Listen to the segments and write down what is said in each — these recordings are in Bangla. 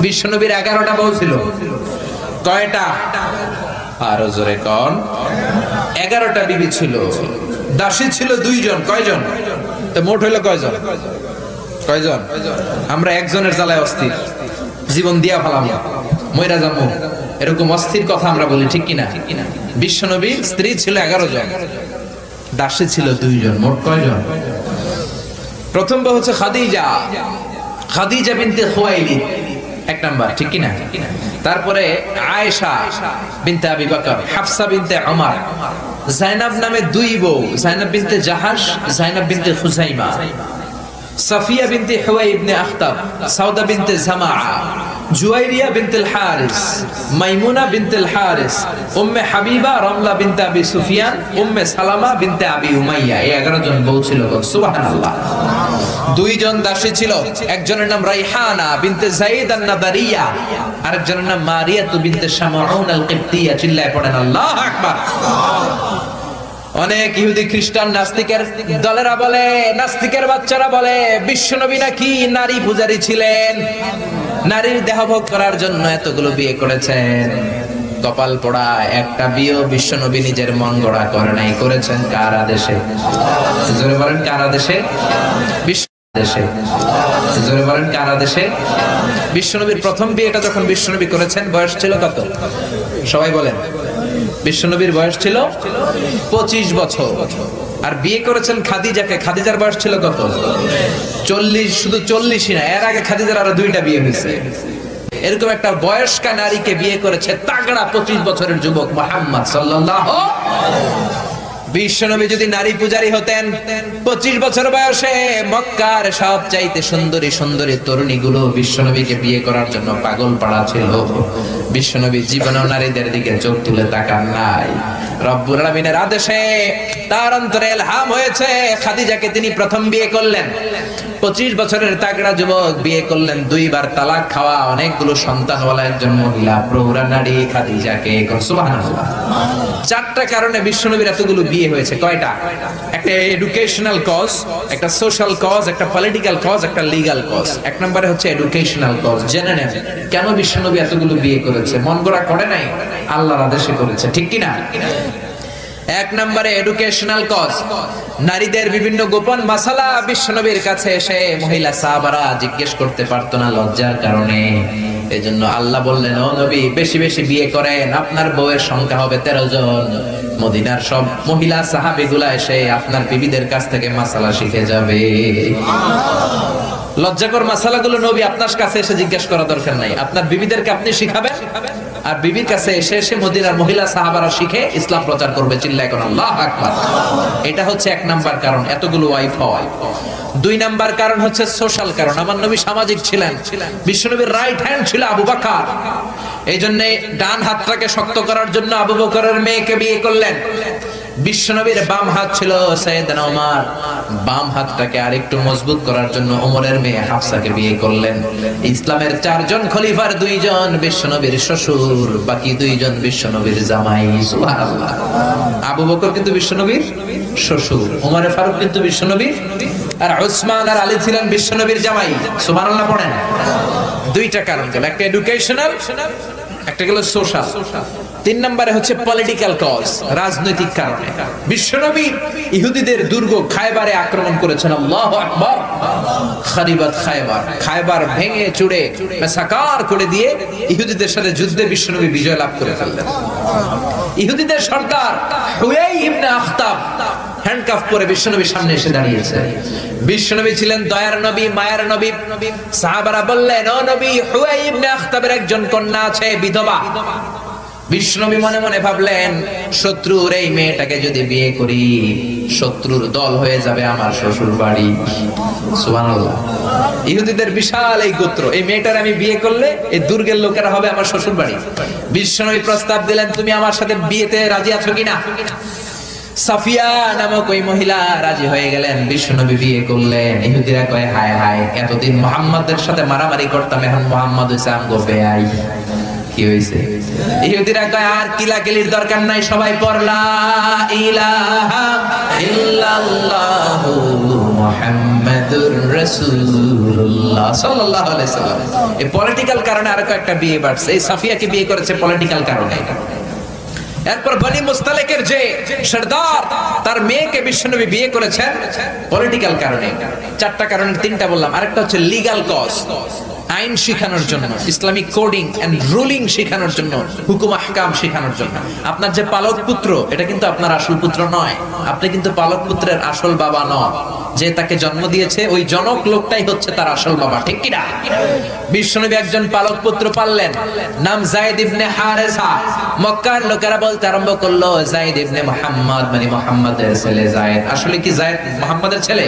বিশ্বনবীর 11টা বউ ছিল। কয়টা? আরো জোরে কোন? 11টা বিবি ছিল। দাসী ছিল 2 জন। কয়জন? তো মোট হইলো কয়জন? কয়জন? আমরা একজনের জ্বালায় অস্থির, জীবন দিয়া ফেলাম, মইরা যাবো, এরকম অস্থির কথা আমরা বলি, ঠিক কিনা? বিশ্বনবীর স্ত্রী ছিল 11 জন, দাসী ছিল 2 জন। মোট কয়জন? প্রথম বউ হচ্ছে খাদিজা, খাদিজা বিনতে খুয়াইলিদ, 1 নাম্বার, ঠিক কিনা? তারপরে আয়েশা বিনতে আবি বকর, হাফসা বিনতে ওমর, জাইনাব নামে 2 বউ, জাইনাব বিনতে জাহাশ, জাইনাব বিনতে খুজাইমা, সাফিয়া বিনতে হুয়াই ইবনে আখতাব, সাউদা বিনতে জামাআ, জুয়াইরিয়া বিনতুল হারিস, মাইমুনা বিনতুল হারিস, উম্মে হাবিবা রমলা বিনতে আবি সুফিয়ান, উম্মে সালামা বিনতে আবি উমাইয়া। এই 11 জন বউ ছিল। সুবহানাল্লাহ। 2 জন দাসী ছিল, একজনের নাম রাইহানা বিনতে যায়েদ আন-নাদারিয়া, আরেকজনের নাম মারিয়া বিনতে শামাউন আল-কিবতিয়া। চিল্লায় পড়েন আল্লাহু আকবার। অনেক ইহুদি খ্রিস্টান নাস্তিকের দলেরা বলে, নাস্তিকের বাচ্চারা বলে বিশ্বনবী নাকি নারী পূজারী ছিলেন, নারীর দেহভোগ করার জন্য এতগুলো বিয়ে করেছেন। কপাল পোড়া, একটা বিয়ে বিশ্বনবী নিজের মন গড়া করে নাই, করেছেন কার আদেশে? জোরে বলেন কার আদেশে? দেশে। জোরে বলেন কার আদেশে? বিশ্বনবীর প্রথম বিয়েটা যখন বিশ্বনবী করেছেন বয়স ছিল কত? সবাই বলেন। বিশ্বনবীর বয়স ছিল 25 বছর। আর বিয়ে করেছেন খাদিজাকে, খাদিজার বয়স ছিল কত? 40। শুধু 40ই না, এর আগে খাদিজার আরো 2টা বিয়ে হয়েছে। এরকম একটা বয়স্কা নারীকে বিয়ে করেছে তাগড়া 25 বছরের যুবক মুহাম্মদ সাল্লাল্লাহু। বিশ্বনবী যদি নারী পূজারী হতেন, 25 বছর বয়সে মক্কার সবচাইতে সুন্দরী সুন্দরী তরুণীগুলো বিশ্বনবীকে বিয়ে করার জন্য পাগল পাড়া ছিল। বিশ্বনবী জীবনেও নারীদের দিকে চোখ তুলে তাকান নাই। রব্বুল আলামিনের আদেশে তার অন্তরে ইলহাম হয়েছে, খাদিজাকে তিনি প্রথম বিয়ে করলেন। 25 বছরের তাগড়া যুবক বিয়ে করলেন, 2 বার তালাক খাওয়া, অনেকগুলো সন্তানওয়ালা একজন মহিলা, প্রৌঢ়া নারী খাদিজাকে। সুবহানাল্লাহ। 4টা কারণে বিশ্বনবীর এতগুলো বিয়ে হয়েছে। কয়টা? একটা এডুকেশনাল কজ, একটা সোশ্যাল কজ, একটা পলিটিক্যাল কজ, একটা লিগ্যাল কজ। 1 নম্বরে হচ্ছে এডুকেশনাল কজ। জেনে নেন কেন বিশ্বনবী এতগুলো বিয়ে করেছে। মন গড়া করে নাই, আল্লাহর আদেশে করেছে, ঠিক কিনা? 1 নম্বরে এডুকেশনাল কজ। নারীদের বিভিন্ন গোপন মাসালা বিশ্বনবীর কাছে এসে মহিলা সাহাবারা জিজ্ঞেস করতে পারতো না লজ্জার কারণে। এজন্য আল্লাহ বললেন, ও নবী বেশি বেশি বিয়ে করেন, আপনার বউয়ের সংখ্যা হবে 13 জন। মদিনার সব মহিলা সাহাবীগুলা এসে আপনার বিবিদের কাছ থেকে মাসালা শিখে যাবে। লজ্জাকর মাসালাগুলো নবী আপনার কাছে এসে জিজ্ঞাসা করা দরকার নাই, আপনার বিবিদেরকে আপনি শিখাবেন, আর বিবির কাছে এসে এসে মদিনার মহিলা সাহাবারা শিখে ইসলাম প্রচার করবে। চিল্লায় কোন আল্লাহু আকবার। এটা হচ্ছে 1 নাম্বার কারণ এতগুলো ওয়াইফ হওয়া। 2 নাম্বার কারণ হচ্ছে সোশ্যাল কারণ। আমার নবী সামাজিক ছিলেন। বিশ্বনবীর রাইট হ্যান্ড ছিল আবু বকর, এই জন্য ডান হাতটাকে শক্ত করার জন্য আবু বকরের মেয়েকে বিয়ে করলেন। বিশ্বনবীর বাম হাত ছিল সাইয়েদনা ওমর, বাম হাতটাকে আরেকটু মজবুত করার জন্য ওমরের মেয়ে হাফসাকে বিয়ে করলেন। ইসলামের 4 জন খলিফার 2 জন বিশ্বনবীর শ্বশুর, বাকি 2 জন বিশ্বনবীর জামাই। সুবহানাল্লাহ। আবু বকর কিন্তু বিশ্বনবীর শ্বশুর, ওমর ফারুক কিন্তু বিশ্বনবীর, আর উসমান আর আলী ছিলেন বিশ্বনবীর জামাই। সুবহানাল্লাহ পড়েন। 2টা কারণ গেল, একটা এডুকেশনাল, একটা গেল সোশ্যাল। 3 নম্বরে হচ্ছে পলিটিক্যাল কজ, রাজনৈতিক কারণে। বিশ্বনবী ইহুদিদের দুর্গ খায়বারে আক্রমণ করেছেন। আল্লাহু আকবার। খারিবাত খায়বার, খায়বার ভেঙে চুরে মেসাকার করে দিয়ে ইহুদিদের সাথে যুদ্ধে বিশ্বনবী বিজয় লাভ করে ফেললেন। ইহুদিদের সর্দার হুয়াই ইবনে আখতাব হ্যান্ডকাফ করে বিশ্বনবীর সামনে এসে দাঁড়িয়েছে। বিশ্বনবী ছিলেন দয়ার নবী, মায়ার নবী। সাহাবারা বললেন, ও নবী, হুয়াই ইবনে আখতাবের একজন কন্যা আছে, বিধবা। বিশ্বনবী মনে মনে ভাবলেন, শত্রুর এই মেয়েটাকে যদি বিয়ে করি, শত্রুর দল হয়ে যাবে আমার শ্বশুর বাড়ি। সুবহানাল্লাহ। ইহুদিদের বিশাল এই গোত্র, এই মেয়েটার আমি বিয়ে করলে এই দুর্গের লোকেরা হবে আমার শ্বশুর বাড়ি। বিশ্বনবী প্রস্তাব দিলেন, তুমি আমার সাথে বিয়েতে রাজি আছো কিনা? সাফিয়া নামক ওই মহিলা রাজি হয়ে গেলেন। বিশ্বনবী বিয়ে করলেন। ইহুদিরা কয়, হায় হায়, এতদিন মুহাম্মাদের সাথে মারামারি করতাম, এখন মুহাম্মদ হইছে আমগো বেয়াই। কি হইছে? ইহুদিরা কয়, আর কিলাকিলির দরকার নাই, সবাই পড় লা ইলাহা ইল্লাল্লাহু মুহাম্মাদুর রাসূলুল্লাহ সাল্লাল্লাহু আলাইহি সাল্লাম। এই পলিটিক্যাল কারণে আর একটা বিয়ে বাড়ছে। এই সাফিয়াকে বিয়ে করেছে পলিটিক্যাল কারণে। এরপর বনি মুস্তালিকের যে সরদার তার মেয়েকে বিশ্বনবী বিয়ে করেছেন পলিটিক্যাল কারণে। চারটা কারণের তিনটা বললাম, আরেকটা হচ্ছে লিগ্যাল কজ, আইন শিখানোর জন্য, ইসলামিক কোডিং এন্ড রুলিং শিখানোর জন্য, হুকুম আহকাম শিখানোর জন্য। আপনার যে পালক পুত্র এটা কিন্তু আপনার আসল পুত্র নয়, আপনি কিন্তু পালক পুত্রের আসল বাবা নন। যে তাকে জন্ম দিয়েছে ওই জনক লোকটাই হচ্ছে তার আসল বাবা, ঠিক কি না? বিশ্বনবী একজন পালক পুত্র পাললেন, নাম যায়েদ ইবনে হারেসা। মক্কার লোকেরা বলতে আরম্ভ করলো যায়েদ ইবনে মুহাম্মদ, মানে মুহাম্মাদের ছেলে যায়েদ। আসলে কি যায়েদ মুহাম্মাদের ছেলে?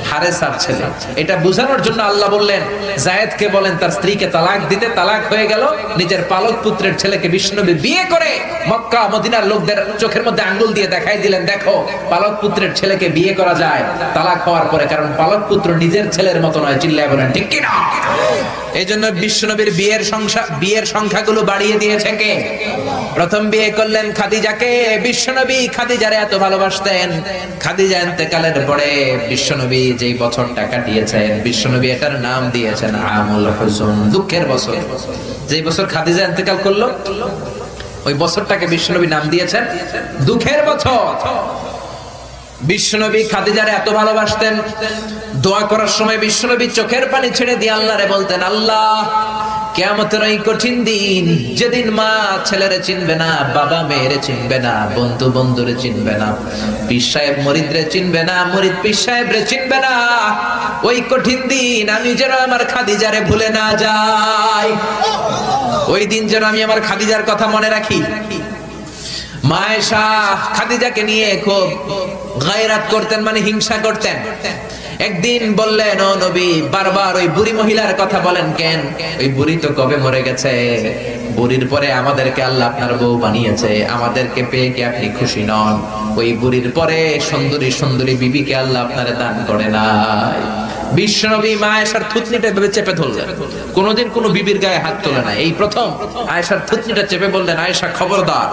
হারেসার ছেলে। এটা বোঝানোর জন্য আল্লাহ বললেন যায়েদকে বলেন তার স্ত্রীকে তালাক দিতে। তালাক হয়ে গেল, নিজের পালক পুত্রের ছেলেকে বিশ্বনবী বিয়ে করে মক্কা মদিনার লোকদের চোখের মধ্যে আঙ্গুল দিয়ে দেখাই দিলেন, দেখো পালক পুত্রের ছেলেকে বিয়ে করা যায় তালাক হওয়ার পরে, কারণ পালক পুত্র নিজের ছেলের মতো নয়। চিল্লায় বলেন ঠিক কি না? এই জন্য বিশ্বনবীর বিয়ের সংখ্যাগুলো বাড়িয়ে দিয়েছে কে? প্রথম বিয়ে করলেন খাদিজাকে। বিশ্বনবী খাদিজারে এত ভালোবাসতেন, খাদিজা ইন্তেকালের পরে বিশ্বনবী যেই বছরটা কাটিয়েছেন বিশ্বনবী এটার নাম দিয়েছেন আমুল হুজুন, দুঃখের বছর। যেই বছর খাদিজা ইন্তেকাল করলো ওই বছরটাকে বিশ্বনবী নাম দিয়েছেন দুঃখের বছর। বিশ্বনবী খাদিজারে এত ভালোবাসতেন, দোয়া করার সময় বিশ্বনবী চোখের পানি ছেড়ে দিয়ে আল্লাহরে বলতেন, আল্লাহ কিয়ামতের ওই কঠিন দিন যেদিন মা ছেলেরে চিনবে না, বাবা মেয়েরে চিনবে না, বন্ধু বন্ধুরে চিনবে না, পীর সাহেব মুরিদরে চিনবে না, মুরিদ পীর সাহেবরে চিনবে না, ওই কঠিন দিন আমি যেন আমার খাদিজারে ভুলে না যাই, ওই দিন যেন আমি আমার খাদিজার কথা মনে রাখি। মা আয়েশা খাদিজাকে নিয়ে খুব গায়রাত করতেন, মানে হিংসা করতেন। একদিন বললেন, ও নবী বারবার ওই বুড়ি মহিলার কথা বলেন কেন? ওই বুড়ি তো কবে মরে গেছে, বুড়ির পরে আমাদেরকে আল্লাহ আপনার বউ বানিয়েছে, আমাদেরকে পেয়ে কি আপনি খুশি নন? ওই বুড়ির পরে সুন্দরী সুন্দরী বিবিকে আল্লাহ আপনারে দান করে নাই। বিশ্বনবী মা আয়েশার থুতনিটা ভেবে চেপে ধরলেন, কোনোদিন কোনো বিবির গায়ে হাত তোলে না। এই প্রথম আয়েশার থুতনিটা চেপে বললেন, আয়েশা খবরদার,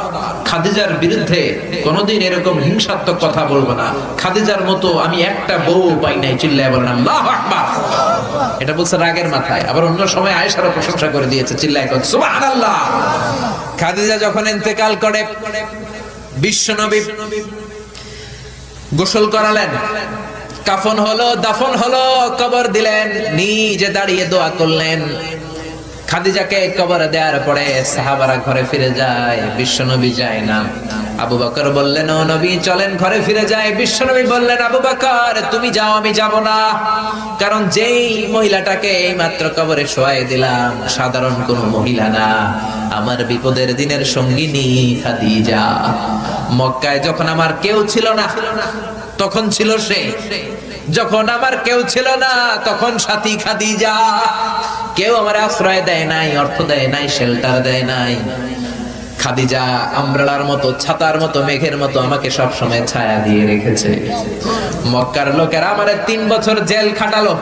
খাদিজার বিরুদ্ধে কোনোদিন এরকম হিংসাত্মক কথা বলবো না, খাদিজার মতো আমি একটা বউ পাই নাই। চিল্লায় বলেন আল্লাহু আকবার। এটা বলছে রাগের মাথায়। আবার অন্য সময় আয়েশারও প্রশংসা করে দিয়েছে, চিল্লায় বলেন সুবহানাল্লাহ। খাদিজা যখন ইন্তেকাল করে বিশ্বনবী গোসল করালেন, কাফন হলো, দাফন হলো, কবর দিলেন, নিজে দাঁড়িয়ে দোয়া করলেন। খাদিজাকে কবরে দেওয়ার পরে সাহাবারা ঘরে ফিরে যায়, বিশ্বনবী যায় না। আবু বকর বললেন, ও নবী চলেন ঘরে ফিরে যায়। বিশ্বনবী বললেন, আবু বকর তুমি যাও, আমি যাব না, কারণ যেই মহিলাটাকে এই মাত্র কবরে শোয়াই দিলাম সাধারণ কোন মহিলা না, আমার বিপদের দিনের সঙ্গিনী খাদিজা। মক্কায় যখন আমার কেউ ছিল না তখন ছিল সে, যখন আমার কেউ ছিল না তখন সাথী খাদিজা। কেউ আমার আশ্রয় দেয় নাই, অর্থ দেয় নাই, শেল্টার দেয় নাই। খাদিজা আমব্রেলার মতো, ছাতার মতো, মেঘের মতো আমাকে সব সময় ছায়া দিয়ে রেখেছে। মক্কার লোকেরা আমারে 3 বছর জেল খাটালো,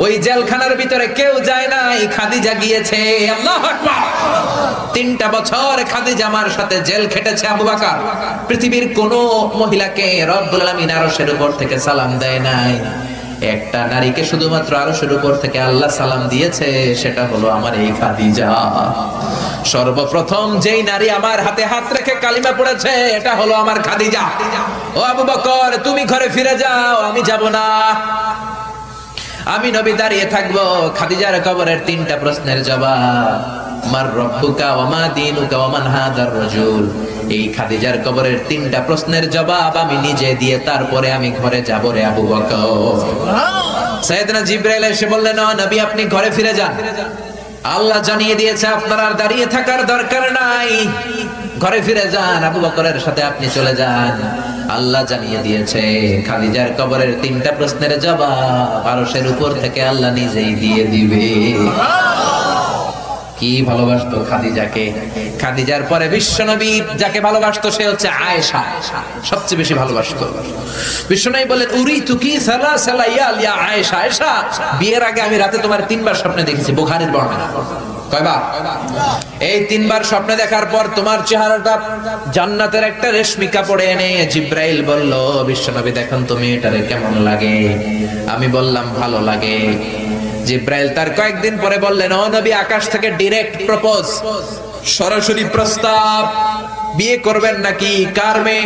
ওই জেলখানার ভিতরে কেউ যায় নাই, খাদিজা গিয়েছে। আল্লাহু আকবার। 3টা বছর খাদিজা আমার সাথে জেল খেটেছে। আবু বকর পৃথিবীর কোন মহিলাকে রব্বুল আলামিন আরশের উপর থেকে সালাম দেয় নাই, একটা নারীকে শুধুমাত্র আরশের উপর থেকে আল্লাহ সালাম দিয়েছে, সেটা হলো আমার এই খাদিজা। সর্বপ্রথম যেই নারী আমার হাতে হাত রেখে কালিমা পড়েছে এটা হলো আমার খাদিজা। ও আবু বকর তুমি ঘরে ফিরে যাও, আমি যাব না, আমি নবী দাঁড়িয়ে থাকবো। খাদিজার কবরের 3টা প্রশ্নের জবাব, মার রব্বুকা ওয়া মা দীনুকা ওয়া মান হাদার রাজুল, এই খাদিজার কবরের 3টা প্রশ্নের জবাব আমি নিজে দিয়ে তারপরে আমি ঘরে যাব রে আবু বকর। সাইয়েদনা জিবরাইল এসে বললেন, ও নবী আপনি ঘরে ফিরে যান, আল্লাহ জানিয়ে দিয়েছে আপনার আর দাঁড়িয়ে থাকার দরকার নাই, ঘরে ফিরে যান, আবু বকরের সাথে আপনি চলে যান। আল্লাহ জানিয়ে দিয়েছে খাদিজার কবরের 3টা প্রশ্নের জবাব আরশের উপর থেকে আল্লাহ নিজেই দিয়ে দিবে। কি ভালোবাসতো খাদিজাকে। খাদিজার পরে বিশ্বনবী যাকে ভালোবাসতো সে হচ্ছে আয়েশা, সবচেয়ে বেশি ভালোবাসতো। বিশ্বনবী বলেন, উরিতু কি সালাসালা ইয়া আয়েশা, আয়েশা বিয়ের আগে আমি রাতে তোমার 3বার স্বপ্নে দেখেছি। বুখারীর বর্ণনা। কয়বার? এই তিনবার স্বপ্নে দেখার পর তোমার চেহারাটা জান্নাতের একটা রেশমি কাপড়ে এনে জিব্রাইল বলল, বিশ্বনবী দেখুন তুমি এটারে কেমন লাগে? আমি বললাম ভালো লাগে। জিব্রাইল তার কয়েকদিন পরে বললেন, ও নবী, আকাশ থেকে ডাইরেক্ট প্রপোজ, সরাসরি প্রস্তাব, বিয়ে করবেন নাকি? কার মেয়ে?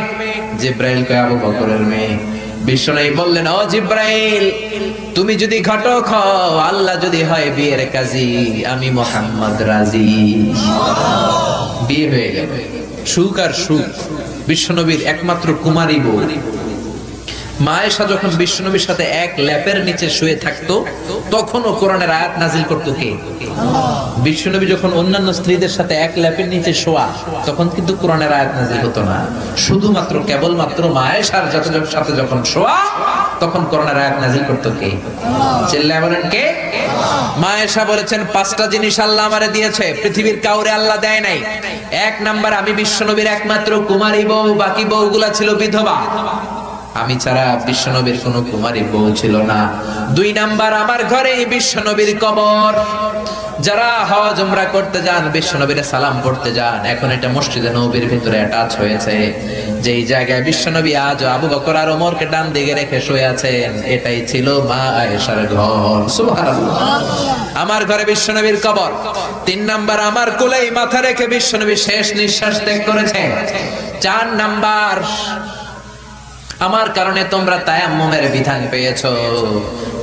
জিব্রাইল কয়, আবু বকরের মেয়ে। বিশ্বনবী বললেন, ও জিব্রাইল, তুমি যদি ঘটক হও, আল্লাহ যদি হয় বিয়ের কাজী, আমি মুহাম্মদ রাজি। বিয়ে হয়ে গেল, সুখ আর সুখ। বিশ্বনবীর একমাত্র কুমারী বউ মা আয়েশা যখন বিশ্বনবীর সাথে এক ল্যাপের নিচে শুয়ে থাকতো, তখনও কোরআনের আয়াত নাজিল করতো কে? বিশ্বনবী যখন অন্যান্য স্ত্রীদের সাথে এক ল্যাপের নিচে শোয়া, তখন কিন্তু কোরআনের আয়াত নাজিল হতো না। শুধুমাত্র কেবলমাত্র মা আয়েশার সাথে যখন শোয়া, তখন কোরআনের আয়াত নাজিল করতো কে? চিল্লায় বলেন কে? মা আয়েশা বলেছেন, 5টা জিনিস আল্লাহ আমারে দিয়েছে, পৃথিবীর কাউরে আল্লাহ দেয় নাই। 1 নাম্বার, আমি বিশ্বনবীর একমাত্র কুমারী বউ, বাকি বউগুলা ছিল বিধবা। আমি ছাড়া বিশ্বনবীর কোনো কুমারী বউ ছিল না। 2 নাম্বার, আমার ঘরে বিশ্বনবীর কবর। যারা হজ উমরা করতে যান, বিশ্বনবীর সালাম পড়তে যান, এখন এটা মসজিদে নববীর ভিতরে অ্যাটাচ হয়েছে। যেই জায়গায় বিশ্বনবী আজ আবু বকর আর ওমরকে ডান দিকে রেখে শুয়ে আছেন, এটাই ছিল মা আয়েশার ঘর। সুবহানাল্লাহ। আমার ঘরে বিশ্বনবীর কবর। 3 নাম্বার, আমার কোলেই মাথা রেখে বিশ্বনবী শেষ নিঃশ্বাস ত্যাগ করেছেন। 4 নাম্বার, আমার কারণে তোমরা তায়াম্মুমের বিধান পেয়েছো।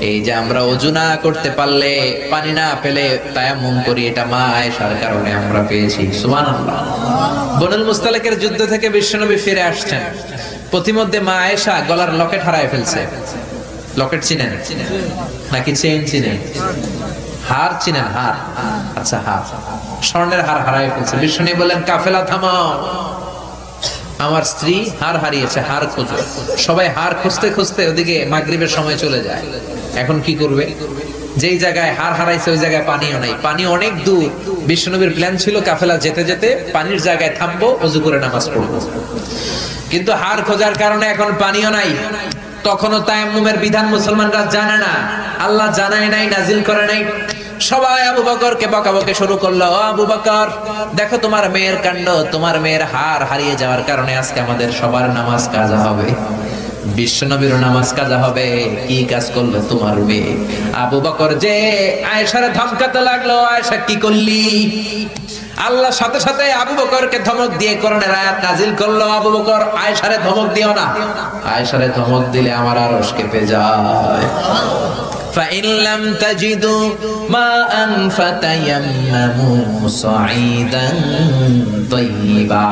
এই যে আমরা ওযু না করতে পারলে, পানি না পেলে তায়াম্মুম করি, এটা মা আয়েশার কারণে আমরা পেয়েছি। সুবহানাল্লাহ। বনুল মুস্তালিকের যুদ্ধ থেকে বিশ্বনবী ফিরে আসছেন, প্রতিমধ্যে মা আয়েশা গলার লকেট হারায় ফেলছে। লকেট চিনেন নাকি চেইন চিনেন? হার চিনেন? হার, আচ্ছা, হার, স্বর্ণের হার হারায় ফেলছে। বিশ্বনবী বললেন, কাফেলা থামাও, আমার স্ত্রী হার হারিয়েছে, হার খোঁজো। সবাই হার খুঁজতে খুঁজতে ওদিকে মাগরিবের সময় চলে যায়। এখন কি করবে? যেই জায়গায় হার হারাইছে ওই জায়গায় পানিও নাই, পানি অনেক দূর। বিশ্বনবীর প্ল্যান ছিল কাফেলা যেতে যেতে পানির জায়গায় থামবো, ওযু করে নামাজ পড়বো। কিন্তু হার খোঁজার কারণে এখন পানিও নাই। তখনও তায়াম্মুমের বিধান মুসলমানরা জানে না, আল্লাহ জানায় নাই, নাজিল করে নাই। সবাই আবু বকরকে বকাবকি শুরু করলো, ও আবু বকর, দেখো তোমার মেয়ের কাণ্ড, তোমার মেয়ের হার হারিয়ে যাওয়ার কারণে আজকে আমাদের সবার নামাজ কাজা হবে, বিশ্বনবীর নামাজ কাজা হবে। কি কাজ করলো তোমার মেয়ে? আবু বকর যে আয়েশারে ধমকাতে লাগলো, আয়েশা কি করলি? আল্লাহ সাথে সাথে আবু বকরকে ধমক দিয়ে কোরআনের আয়াত নাজিল করলো, আবু বকর আয়েশারে ধমক দিও না, আয়েশারে ধমক দিলে আমার আরশ কেঁপে যায়। فإن لم تجدوا ماء فتيمموا صعيدا طيبا।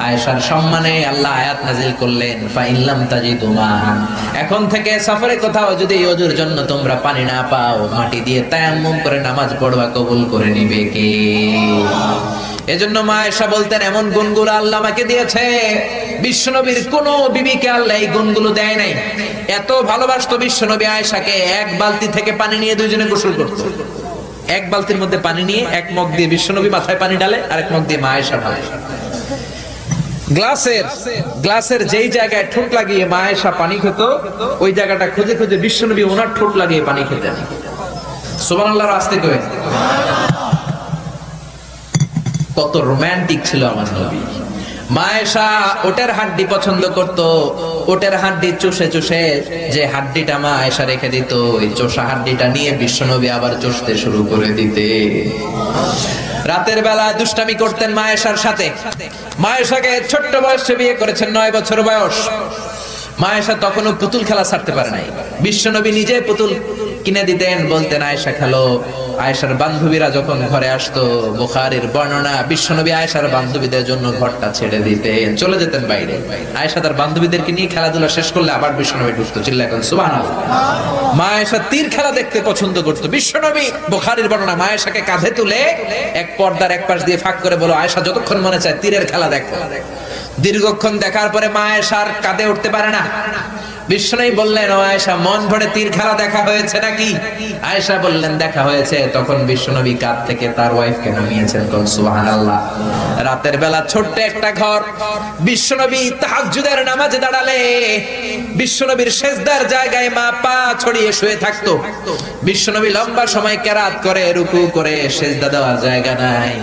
আয়েশার সম্মানে আল্লাহ আয়াত নাযিল করলেন, فإن لم تجدوا ماء, এখন থেকে সফরে কোথাও যদি ওযুর জন্য তোমরা পানি না পাও, মাটি দিয়ে তায়াম্মুম করে নামাজ পড়বা, কবুল করে নিবে কে? এজন্য মা আয়েশা বলতেন, এমন গুণগুলো আল্লাহ আমাকে দিয়েছে, বিশ্বনবীর কোন বিবিকে আল্লাহ এই গুণগুলো দেয় নাই। এত ভালোবাসতো বিশ্বনবী আয়েশাকে, 1 বালতি থেকে পানি নিয়ে দুইজনে গোসল করত। 1 বালতির মধ্যে পানি নিয়ে 1 মগ দিয়ে বিশ্বনবী মাথায় পানি ঢালে, আর 1 মগ দিয়ে মা আয়েশা ঢালে। গ্লাসের যেই জায়গায় ঠোঁট লাগিয়ে মা আয়েশা পানি খেত, ওই জায়গাটা খুঁজে খুঁজে বিশ্বনবী ওনার ঠোঁট লাগিয়ে পানি খেতেন। সুবহানাল্লাহর আস্তে কই, কত রোমান্টিক ছিল আমার নবী। মা আয়েশা ওটের হাড্ডি পছন্দ করত, ওটের হাড্ডি চুষে চুষে যে হাড্ডিটা মা আয়েশা রেখে দিত, ওই চোষা হাড্ডিটা নিয়ে বিশ্বনবী আবার চুষতে শুরু করে দিতে। রাতের বেলা দুষ্টামি করতেন মা আয়েশার সাথে। মা আয়েশাকে ছোট্ট বয়সে বিয়ে করেছেন, 9 বছর বয়স। মা আয়েশা তখনও পুতুল খেলা ছাড়তে পারে নাই। বিশ্বনবী নিজে পুতুল কিনে দিতেন, বলতেন আয়েশা খেলো। আয়েশার বান্ধবীরা যখন ঘরে আসতো, বুখারীর বর্ণনা, বিশ্বনবী আয়েশার বান্ধবীদের জন্য ঘরটা ছেড়ে দিতেন, চলে যেতেন বাইরে। আয়েশা তার বান্ধবীদেরকে নিয়ে খেলাধুলা শেষ করলে আবার বিশ্বনবী ঢুকতো। চিল্লায় এখন সুবহানাল্লাহ। মা আয়েশা তীর খেলা দেখতে পছন্দ করতো। বিশ্বনবী, বুখারীর বর্ণনা, মা আয়েশাকে কাঁধে তুলে এক পর্দার এক পাশ দিয়ে ফাঁক করে বলো, আয়েশা যতক্ষণ মনে চায় তীরের খেলা দেখো। দীর্ঘক্ষণ দেখার পরে মা আয়েশার কাঁধে উঠতে পারে না। বিশ্বনবী বললেন, ও আয়েশা, মন ভরে তীর খেলা দেখা হয়েছে নাকি? আয়েশা বললেন, দেখা হয়েছে। তখন বিশ্বনবী কাঁধ থেকে তার ওয়াইফকে নামিয়েছেন। কোন সুবহানাল্লাহ। রাতের বেলা ছোট্ট একটা ঘর, বিশ্বনবী তাহাজ্জুদের নামাজে দাঁড়ালে বিশ্বনবীর সেজদার জায়গায় মা পা ছড়িয়ে শুয়ে থাকতো। বিশ্বনবী লম্বা সময় কেরাত করে, রুকু করে, সেজদা দেওয়ার জায়গা নাই,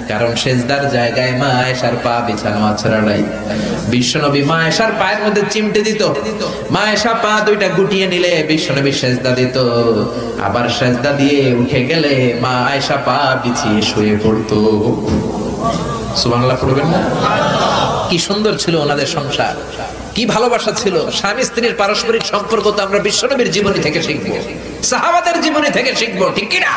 কারণ সেজদার জায়গায় মা আয়েশার পা বিছানো আছে। বিশ্বনবী মা আয়েশার পায়ের মধ্যে চিমটে দিত, মা আয়েশা পা দুইটা গুটিয়ে নিলে বিশ্বনবী সেজদা দিত, আবার সেজদা দিয়ে উঠে গেলে মা আয়েশা পা বিছিয়ে শুয়ে পড়তো। সুবহানাল্লাহ পড়বেন না? কি সুন্দর ছিল ওনাদের সংসার, কি ভালোবাসা ছিল। স্বামী স্ত্রীর পারস্পরিক সম্পর্ক তো আমরা বিশ্বনবীর জীবনী থেকে শিখবো, সাহাবাদের জীবনী থেকে শিখবো, ঠিক কি না?